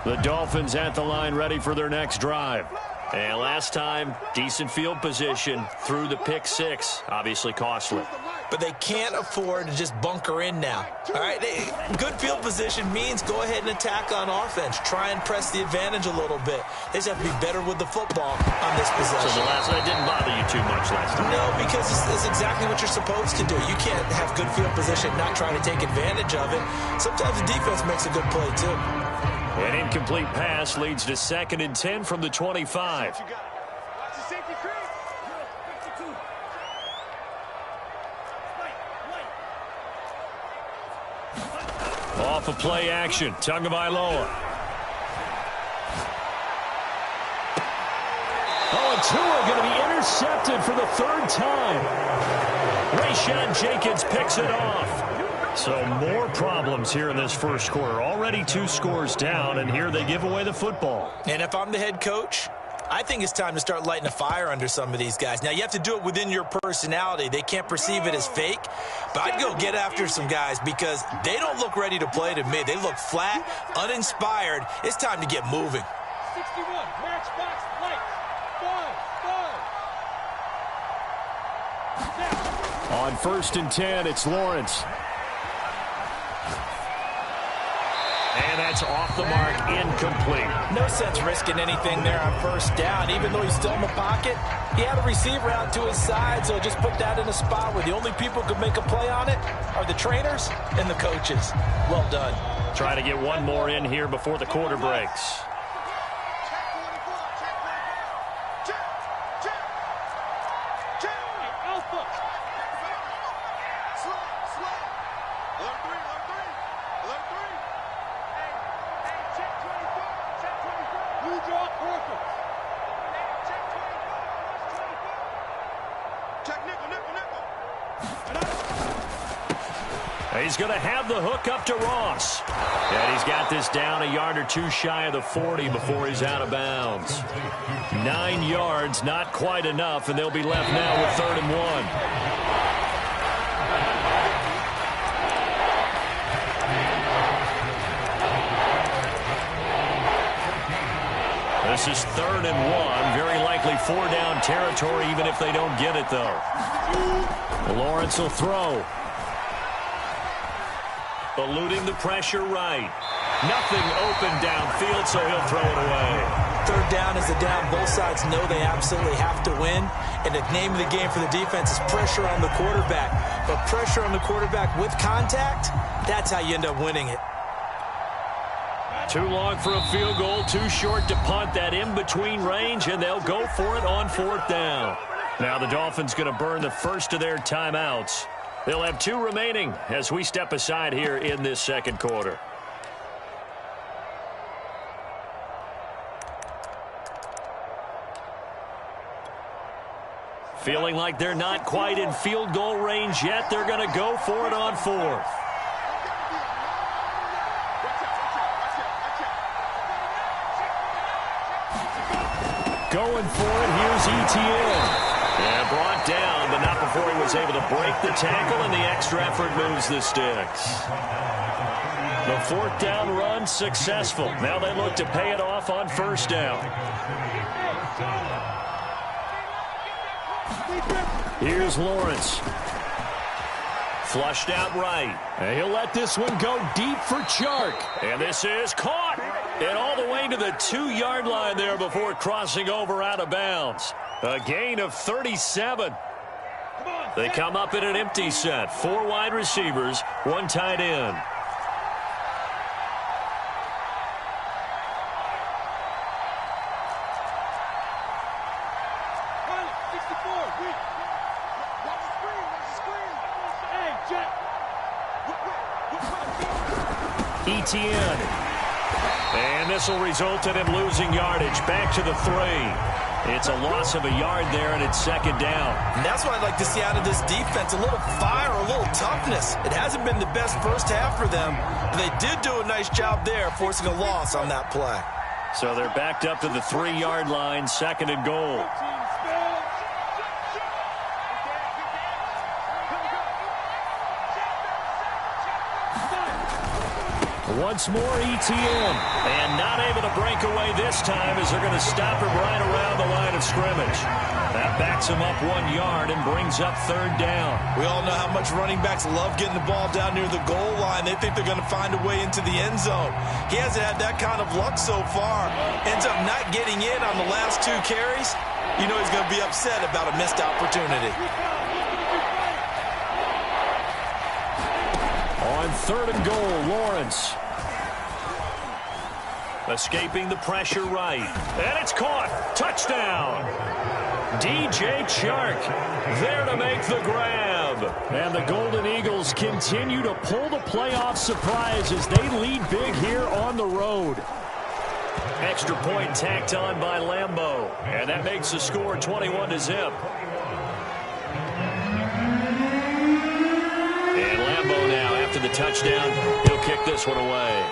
The Dolphins at the line ready for their next drive. And last time, decent field position through the pick six. Obviously costly. But they can't afford to just bunker in now. All right, good field position means go ahead and attack on offense. Try and press the advantage a little bit. They just have to be better with the football on this possession. So the last one didn't bother you too much last time? No, because it's exactly what you're supposed to do. You can't have good field position and not try to take advantage of it. Sometimes the defense makes a good play, too. An incomplete pass leads to 2nd and 10 from the 25. Off of play action, Tagovailoa. Oh, and Tua going to be intercepted for the 3rd time. Rayshawn Jenkins picks it off. So more problems here in this first quarter. Already 2 scores down, and here they give away the football. And if I'm the head coach, I think it's time to start lighting a fire under some of these guys. Now, you have to do it within your personality. They can't perceive it as fake. But I'd go get after some guys because they don't look ready to play to me. They look flat, uninspired. It's time to get moving. 61, matchbox, lights, 5. On 1st and 10, it's Lawrence. And that's off the mark, incomplete. No sense risking anything there on 1st down. Even though he's still in the pocket, he had a receiver out to his side, so just put that in a spot where the only people who could make a play on it are the trainers and the coaches. Well done. Try to get one more in here before the quarter breaks. He's going to have the hook up to Ross. And he's got this down a yard or 2 shy of the 40 before he's out of bounds. 9 yards, not quite enough, and they'll be left now with 3rd and 1. This is 3rd and 1. Very likely 4-down territory, even if they don't get it, though. Lawrence will throw. Eluding the pressure right. Nothing open downfield, so he'll throw it away. 3rd down is a down. Both sides know they absolutely have to win. And the name of the game for the defense is pressure on the quarterback. But pressure on the quarterback with contact, that's how you end up winning it. Too long for a field goal, too short to punt. That in-between range, and they'll go for it on 4th down. Now the Dolphins going to burn the first of their timeouts. They'll have 2 remaining as we step aside here in this 2nd quarter. Feeling like they're not quite in field goal range yet. They're going to go for it on 4th. Going for it, here's Etienne. Yeah, brought down, but not before he was able to break the tackle, and the extra effort moves the sticks. The 4th down run successful. Now they look to pay it off on 1st down. Here's Lawrence. Flushed out right. And he'll let this one go deep for Chark. And this is caught. And all the way to the 2-yard line there before crossing over out of bounds. A gain of 37. They come up in an empty set. 4 wide receivers, 1 tight end. Etienne. And this will result in him losing yardage. Back to the 3. It's a loss of a yard there, and it's 2nd down. And that's what I'd like to see out of this defense, a little fire, a little toughness. It hasn't been the best first half for them, but they did do a nice job there, forcing a loss on that play. So they're backed up to the 3-yard line, 2nd and goal. Once more, ETN. And not able to break away this time as they're going to stop him right around the line of scrimmage. That backs him up 1 yard and brings up third down. We all know how much running backs love getting the ball down near the goal line. They think they're going to find a way into the end zone. He hasn't had that kind of luck so far. Ends up not getting in on the last 2 carries. You know he's going to be upset about a missed opportunity. On third and goal, Lawrence. Escaping the pressure right. And it's caught. Touchdown. DJ Chark there to make the grab. And the Golden Eagles continue to pull the playoff surprise as they lead big here on the road. Extra point tacked on by Lambeau. And that makes the score 21-0. And Lambeau now, after the touchdown, he'll kick this one away.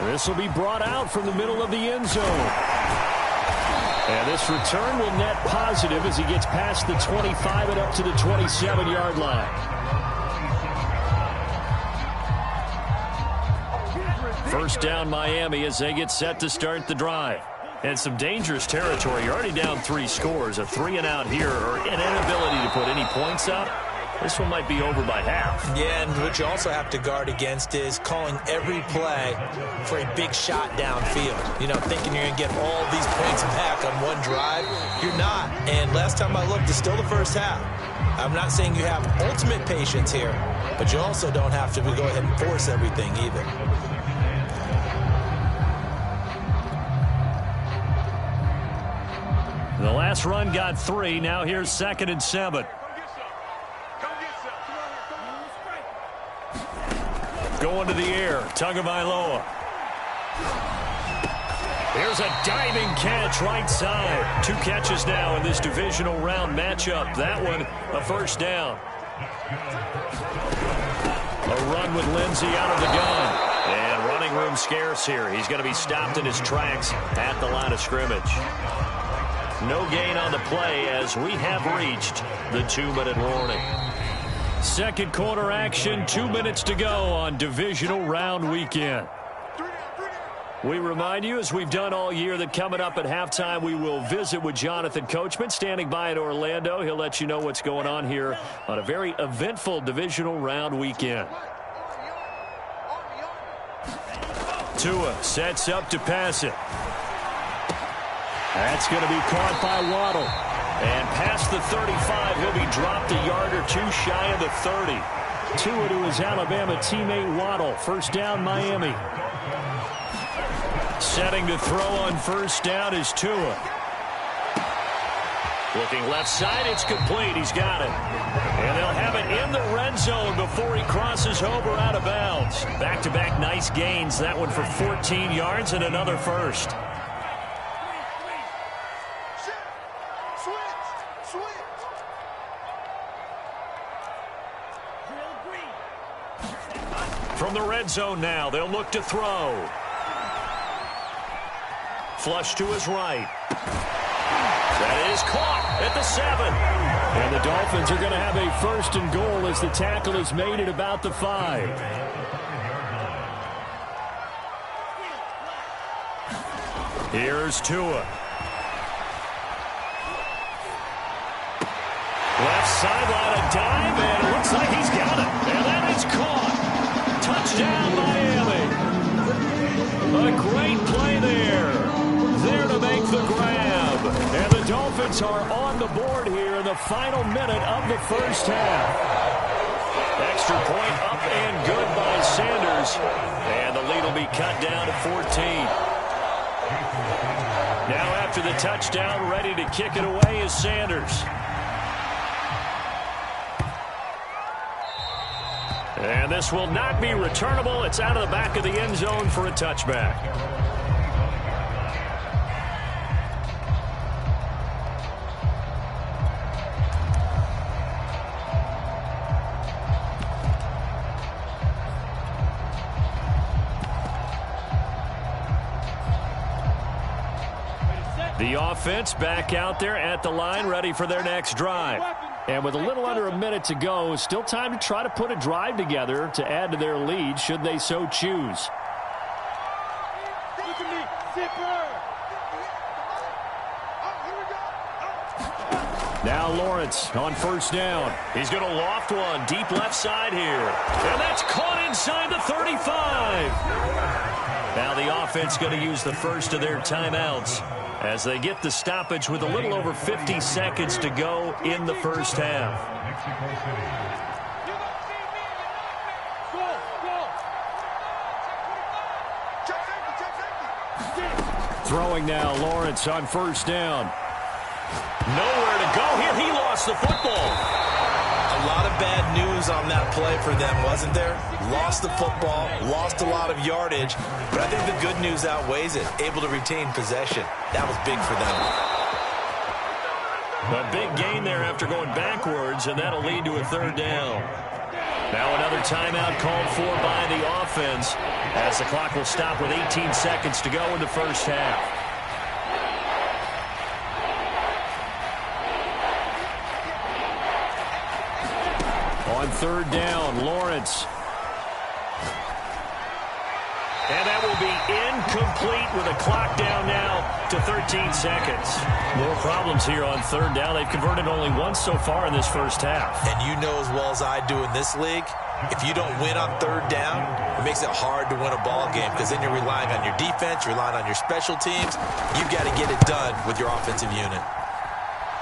This will be brought out from the middle of the end zone. And this return will net positive as he gets past the 25 and up to the 27-yard line. First down Miami as they get set to start the drive. And some dangerous territory. You're already down 3 scores. A 3-and-out here or an inability to put any points up. This one might be over by half. Yeah, and what you also have to guard against is calling every play for a big shot downfield. You know, thinking you're going to get all these points back on one drive. You're not. And last time I looked, it's still the first half. I'm not saying you have ultimate patience here, but you also don't have to go ahead and force everything either. The last run got 3. Now here's 2nd and 7. Going to the air. Tagovailoa. Here's a diving catch right side. 2 catches now in this divisional round matchup. That one a first down. A run with Lindsey out of the gun. And running room scarce here. He's going to be stopped in his tracks at the line of scrimmage. No gain on the play as we have reached the 2-minute warning. Second quarter action, 2 minutes to go on divisional round weekend. We remind you, as we've done all year, that coming up at halftime, we will visit with Jonathan Coachman, standing by in Orlando. He'll let you know what's going on here on a very eventful divisional round weekend. Tua sets up to pass it. That's going to be caught by Waddle. And past the 35, he'll be dropped a yard or 2 shy of the 30. Tua to his Alabama teammate Waddle. First down, Miami. Setting to throw on first down is Tua. Looking left side, it's complete. He's got it. And they'll have it in the red zone before he crosses over out of bounds. Back-to-back nice gains. That one for 14 yards and another first. From the red zone now, they'll look to throw. Flush to his right. That is caught at the 7. And the Dolphins are going to have a first and goal as the tackle is made at about the 5. Here's Tua. Left sideline, a dive, and it looks like he's got it. And that is caught. Touchdown, Miami. A great play there. There to make the grab. And the Dolphins are on the board here in the final minute of the first half. Extra point up and good by Sanders. And the lead will be cut down to 14. Now after the touchdown, ready to kick it away is Sanders. And this will not be returnable. It's out of the back of the end zone for a touchback. The offense back out there at the line, ready for their next drive. And with a little under a minute to go, still time to try to put a drive together to add to their lead should they so choose. Look at me, zipper. Now Lawrence on first down. He's going to loft one deep left side here. And that's caught inside the 35. Now the offense going to use the first of their timeouts as they get the stoppage with a little over 50 seconds to go in the first half. Throwing now, Lawrence on first down. Nowhere to go here. He lost the football. A lot of bad news on that play for them, wasn't there? Lost the football, lost a lot of yardage, but I think the good news outweighs it. Able to retain possession. That was big for them. A big gain there after going backwards, and that'll lead to a third down. Now another timeout called for by the offense as the clock will stop with 18 seconds to go in the first half. On third down, Lawrence. And that will be incomplete with a clock down now to 13 seconds. More problems here on third down. They've converted only once so far in this first half. And you know as well as I do in this league, if you don't win on third down, it makes it hard to win a ball game because then you're relying on your defense, you're relying on your special teams. You've got to get it done with your offensive unit.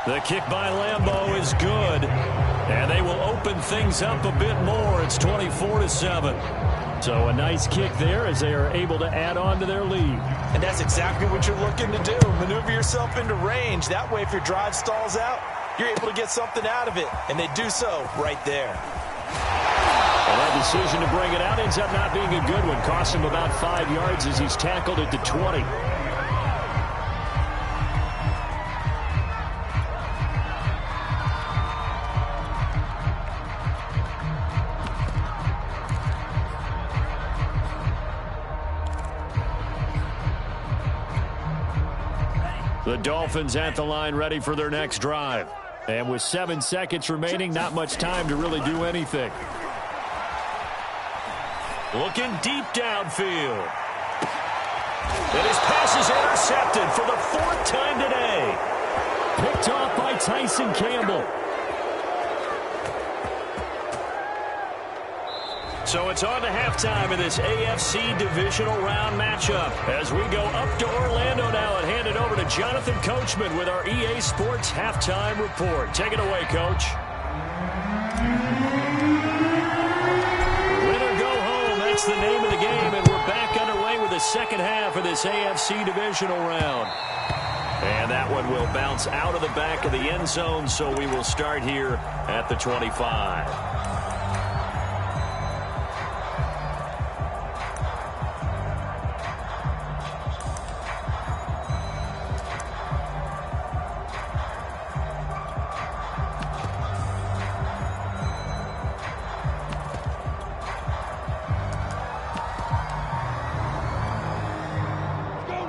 The kick by Lambeau is good, and they will open things up a bit more. It's 24-7. So a nice kick there as they are able to add on to their lead. And that's exactly what you're looking to do. Maneuver yourself into range. That way, if your drive stalls out, you're able to get something out of it. And they do so right there. And that decision to bring it out ends up not being a good one. Cost him about 5 yards as he's tackled at the 20. The Dolphins at the line ready for their next drive. And with 7 seconds remaining, not much time to really do anything. Looking deep downfield. And his pass is intercepted for the 4th time today. Picked off by Tyson Campbell. So it's on to halftime in this AFC divisional round matchup as we go up to Orlando now and hand it over to Jonathan Coachman with our EA Sports halftime report. Take it away, Coach. Win or go home, that's the name of the game, and we're back underway with the second half of this AFC divisional round. And that one will bounce out of the back of the end zone, so we will start here at the 25.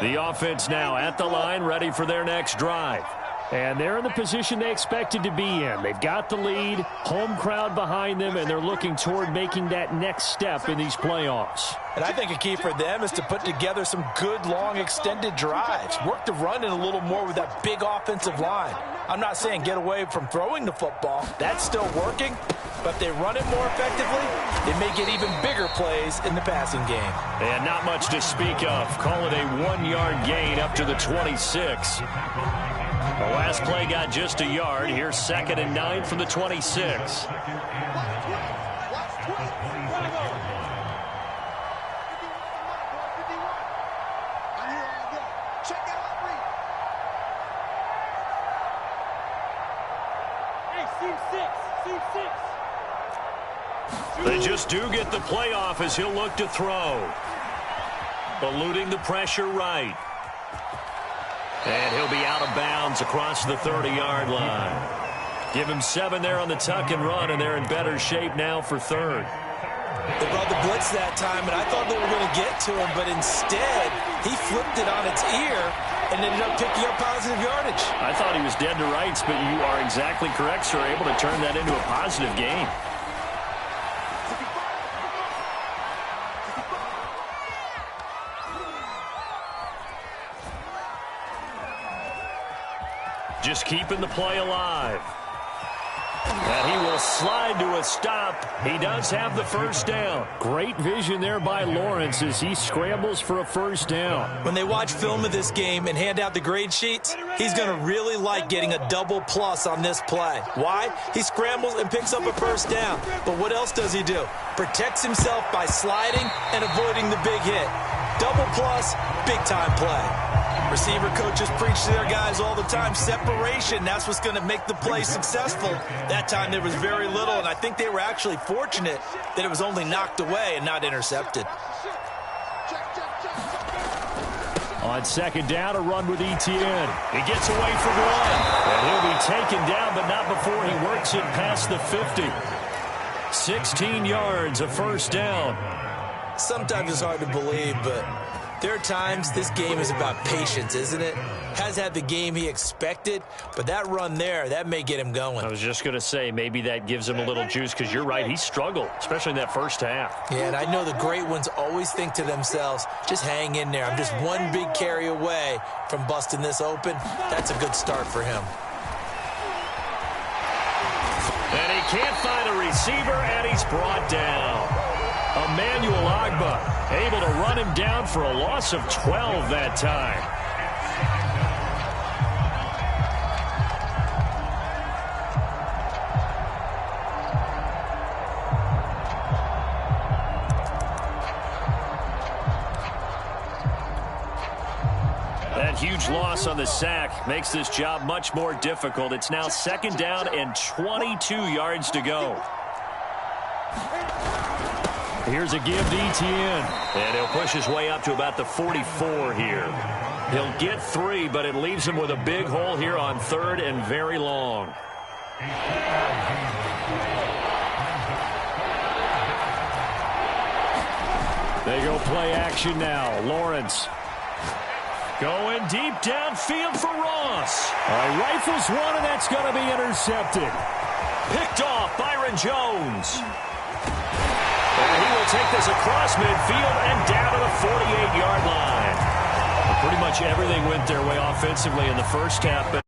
The offense now at the line, ready for their next drive. And they're in the position they expected to be in. They've got the lead, home crowd behind them, and they're looking toward making that next step in these playoffs. And I think a key for them is to put together some good, long, extended drives. Work the run in a little more with that big offensive line. I'm not saying get away from throwing the football. That's still working. But if they run it more effectively, they may get even bigger plays in the passing game. And not much to speak of. Call it a 1-yard gain up to the 26. The last play got just a yard. Here's 2nd and 9 from the 26. They just do get the play off as he'll look to throw. Eluding the pressure right. And he'll be out of bounds across the 30-yard line. Give him 7 there on the tuck and run, and they're in better shape now for 3rd. They brought the blitz that time, and I thought they were going to get to him, but instead He flipped it on its ear and ended up picking up positive yardage. I thought he was dead to rights, but you are exactly correct, sir. Able to turn that into a positive gain. Just keeping the play alive. And he will slide to a stop. He does have the first down. Great vision there by Lawrence as he scrambles for a first down. When they watch film of this game and hand out the grade sheets, he's going to really like getting a double plus on this play. Why? He scrambles and picks up a first down. But what else does he do? Protects himself by sliding and avoiding the big hit. Double plus, big-time play. Receiver coaches preach to their guys all the time. Separation, that's what's going to make the play successful. That time there was very little, and I think they were actually fortunate that it was only knocked away and not intercepted. On second down, a run with Etienne. He gets away from one. And he'll be taken down, but not before he works it past the 50. 16 yards, a first down. Sometimes it's hard to believe, but there are times this game is about patience, isn't it? Has had the game he expected, but that run there, that may get him going. I was just going to say, maybe that gives him a little juice, because you're right, he struggled, especially in that first half. Yeah, and I know the great ones always think to themselves, just hang in there. I'm just one big carry away from busting this open. That's a good start for him. And he can't find a receiver, and he's brought down. Emmanuel Agba able to run him down for a loss of 12 that time. That huge loss on the sack makes this job much more difficult. It's now second down and 22 yards to go. Here's a give to Etienne. And he'll push his way up to about the 44 here. He'll get 3, but it leaves him with a big hole here on third and very long. They go play action now. Lawrence going deep downfield for Ross. Rifles one, and that's going to be intercepted. Picked off Byron Jones. And he will take this across midfield and down to the 48-yard line. Pretty much everything went their way offensively in the first half.